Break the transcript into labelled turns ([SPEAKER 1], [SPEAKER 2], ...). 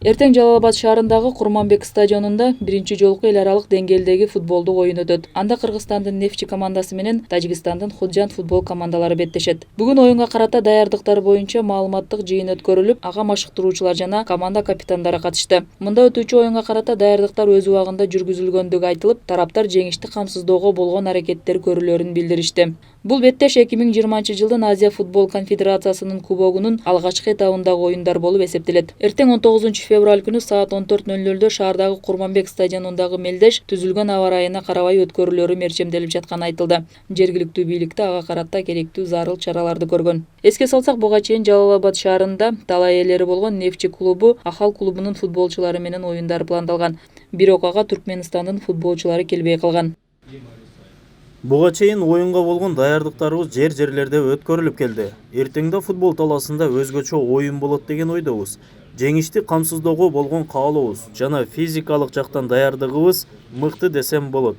[SPEAKER 1] Эртең Жалал Абад шаарындагы Курманбек стадионунда биринчи жолку эл аралык деңгээлдеги футболдук оюн өтөт. Анда Кыргызстандын Нефчи командасы менен Тажикстандын Худжанд футбол командалары беттешет. Бүгүн оюнга карата даярдыктар боюнча маалыматтык жыйын өткөрүлүп, ага машыктыруучулар жана команда капитандары катышты. Мында өтүүчү оюнга карата даярдыктар өз убагында жүргүзүлгөндүгү айтылып, тараптар жеңишти камсыздоого болгон аракеттер көрүлөрүн билдиришти. Бул беттеш 2020-жылдын Азия футбол конфедерациясынын кубогунун алгачкы этабындагы оюндар болуп эсептелет. Эртең 19 февраль күнү саат 14:00 шаардагы Курманбек стадионундагы мелдеш түзүлгөн аба ырайына карабай өткөрүлөрү мерчемделип жатканы айтылды. Жергиликтүү бийликте ага карата керектүү зарыл чараларды көргөн. Эске салсак, буга чейин Жалал Абад шаарында талай ээлери болгон Нефчи клубу Ахал клубунун футболчулары менен оюндар пландалган. Бирок ага Түркмөнстандын футболчулары келбей калган.
[SPEAKER 2] Буга чейин оюнга болгон даярдыктарыбыз жерлерде өткөрүлүп келди. Эртеңде футбол талаасында өзгөчө оюн болот деген ойдобуз. Жеңишти камсыздоого болгон каалообуз жана физикалык жактан даярдыгыбыз мыкты десем болот.